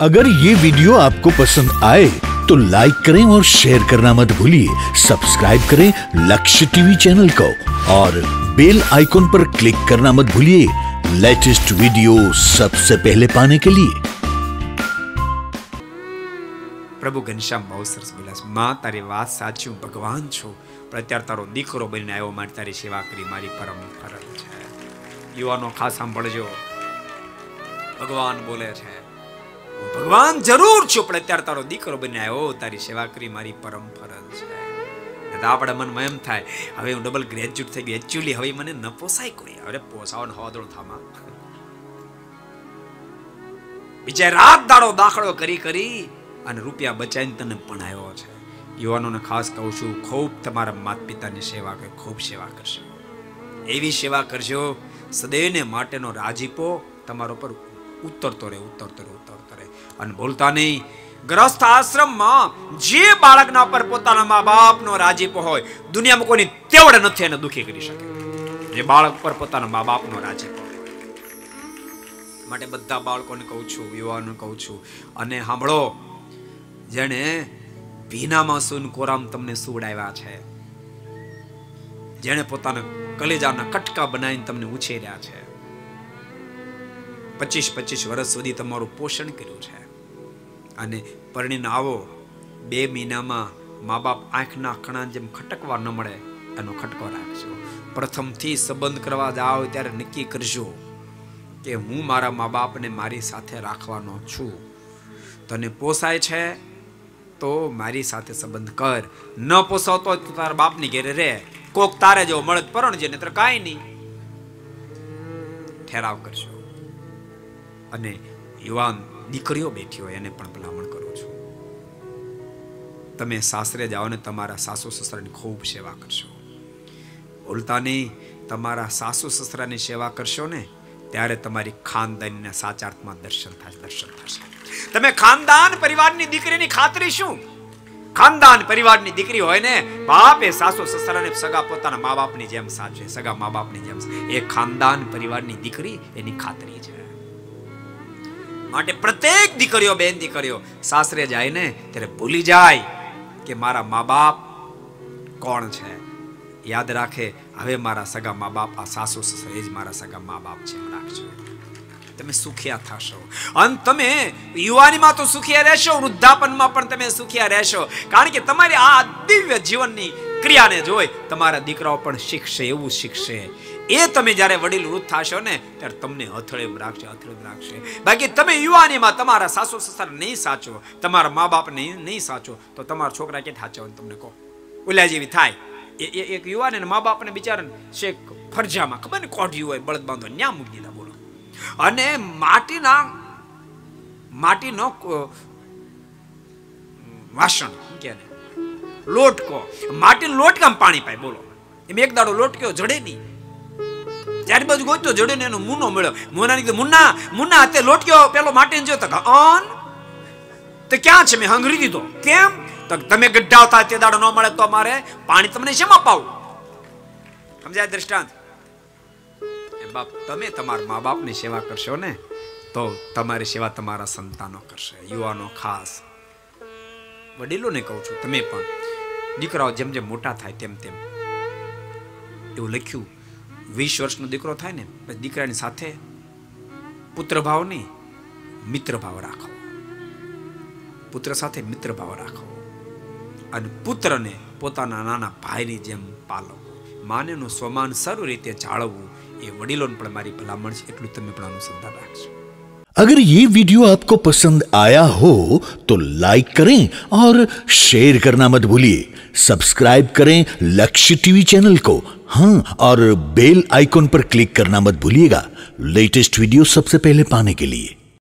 अगर ये वीडियो आपको पसंद आए तो लाइक करें और शेयर करना मत भूलिए। सब्सक्राइब करें लक्ष्य टीवी चैनल को और बेल आइकॉन पर क्लिक करना मत भूलिए लेटेस्ट वीडियो सबसे पहले पाने के लिए। प्रभु घनश्याम बहुत सरस बोला, मां तारी વાત સાચી, હું ભગવાન છું, પણ અત્યારે તારો દીકરો બનીને આવ્યો, મારી તારી સેવા કરી મારી પરમ ફરજ છે। યુવાનો ખાસ સાંભળજો, ભગવાન બોલે છે, હું ભગવાન જરૂર છું, પણ અત્યારે તારો દીકરો બનીને આવ્યો, તારી સેવા કરી મારી પરમ ફરજ છે। આપણા મનમાં એમ થાય, હવે હું ડબલ ગ્રેજ્યુએટ થઈ ગયો, એકચ્યુઅલી હવે મને ન પોસાય કોઈ, હવે પોસાવન હવાદળો થામા બીજા રાત દાડો દાખલો કરી કરી અને રૂપિયા બચાવીને તને ભણાવ્યો છે। યુવાનોને ખાસ કહું છું, ખૂબ તમારા માતા પિતાની સેવા કરે, ખૂબ સેવા કરશો, એવી સેવા કરજો સદૈવને માટેનો રાજીપો તમારો પર ઉતરતો રહે, ઉતરતો રહે, ઉતરતો રહે। અને ભૂલતા નહીં, ગ્રસ્થ આશ્રમમાં જે બાળકના પર પોતાના મા બાપનો રાજીપો હોય, દુનિયામાં કોઈની તેવડ નથી એને દુખી કરી શકે, જે બાળક પર પોતાના મા બાપનો રાજીપો હોય। માટે બધા બાળકોને કહું છું, યુવાનોને કહું છું, અને સાંભળો, જેણે ભીનામાં સૂન કોરામ તમને સુવડાવ્યા છે, જેણે પોતાના કલેજાના કટકા બનાવીને તમને ઉછેર્યા છે, 25-25 વર્ષ સુધી તમારું પોષણ કર્યું છે, અને પરણીને આવો 2 મહિનામાં મા બાપ આંખના કણા જેમ ખટકવા ન મળે એનો ખટકો રાખજો। પ્રથમથી સંબંધ કરવા જાઓ ત્યારે નક્કી કરજો કે હું મારા મા બાપને મારી સાથે રાખવાનો છું, તને પોસાય છે તો મારી સાથે સંબંધ કર, ન પોસાવતો તો તારા બાપની ઘેરે રહે, કોક તારે જેવો મળે પરણજે, નહીતર કાંઈ નહીં, ઠેરાવ કરશો। અને યુવાન દીકરીઓ બેઠી હોય એને પણ ભલામણ કરું છું, તમે સાસરે જાઓ ને તમારા સાસુ સસરાની ખૂબ સેવા કરશો। ભૂલતા નહીં, તમારા સાસુ સસરાની સેવા કરશો ને ત્યારે તમારી ખાનદાનના સાચા અર્થમાં દર્શન થશે। તમે ખાનદાન પરિવારની દીકરીની ખાતરી શું? ખાનદાન પરિવારની દીકરી હોય ને, બાપ એ સાસુ સસરાને સગા પોતાના મા બાપની જેમ સાચવે, સગા મા બાપની જેમ, એ ખાનદાન પરિવારની દીકરી એની ખાતરી છે। માટે પ્રત્યેક દીકરીઓ, બેન દીકરીઓ સાસરે જાય ને ત્યારે ભૂલી જાય કે મારા મા બાપ કોણ છે, યાદ રાખે હવે મારા સગા મા બાપ આ સાસુ સસરા એ જ મારા સગા મા બાપ છે, રાખજો, તમે સુખિયા થશો। અને તમે યુવાનીમાં તો સુખિયા રહેશો, વૃદ્ધાપનમાં પણ તમે સુખિયા રહેશો, કારણ કે તમારી આ દિવ્ય જીવનની ક્રિયાને જોઈ તમારા દીકરાઓ પણ શીખશે, એવું શીખશે। એ તમે જ્યારે વડીલ વૃદ્ધ થશો ને ત્યારે તમને હથળે રાખશે, હથળે રાખશે। બાકી તમે યુવાનીમાં તમારા સાસુ સસરા નહીં સાચો, તમારા મા બાપ નહીં સાચો, તો તમારા છોકરા કે સાચવવાનું તમને કહો ઓલા જેવી થાય। એક યુવાન અને મા બાપને બિચારાને શેક ફરજામાં ખબર ને કોઢિયું હોય, બળદ બાંધો ન્યા મૂકી દીધા, બોલો। અને માટીનો વાસણ કે લોટકો, માટીનો લોટકામાં પાણી પાય, બોલો, એમ એક દાડો લોટક્યો જડે નહીં, ચારે બાજુ ગોત્યો જડે ને એનો મુન્નો મળ્યો, મુન્નાને કીધું, મુન્ના તે લોટક્યો પેલો માટીને જોયો, તો તો ક્યાં છે, મેં હંગરી દીધો, કેમ? તો તમે ગઢ્ઢા થાય તે દાડો ન મળે તો મારે પાણી તમને શેમાં પાવું? સમજાય દ્રષ્ટાંત? બાપ, તમે તમારા મા બાપની સેવા કરશો ને તો તમારી સેવા તમારા સંતાનો કરશે। યુવાનો ખાસ વડીલોને કહું છું, તમે પણ દીકરાઓ જેમ જેમ મોટા થાય તેમ તેમ, એવું લખ્યું 20 વર્ષનો દીકરો થાય ને પછી દીકરાની સાથે પુત્ર ભાવ નહીં મિત્ર ભાવ રાખો, પુત્ર સાથે મિત્ર ભાવ રાખો, અને પુત્રને પોતાના નાના ભાઈની જેમ પાલો, માનેનું સ્વમાન સર્વ રીતે જાળવવું એ વડીલોને પણ મારી ભલામણ છે, એટલું તમે પણ અનુસંધાન રાખશો। अगर ये वीडियो आपको पसंद आया हो तो लाइक करें और शेयर करना मत भूलिए। सब्सक्राइब करें लक्ष्य टीवी चैनल को, हाँ, और बेल आइकॉन पर क्लिक करना मत भूलिएगा लेटेस्ट वीडियो सबसे पहले पाने के लिए।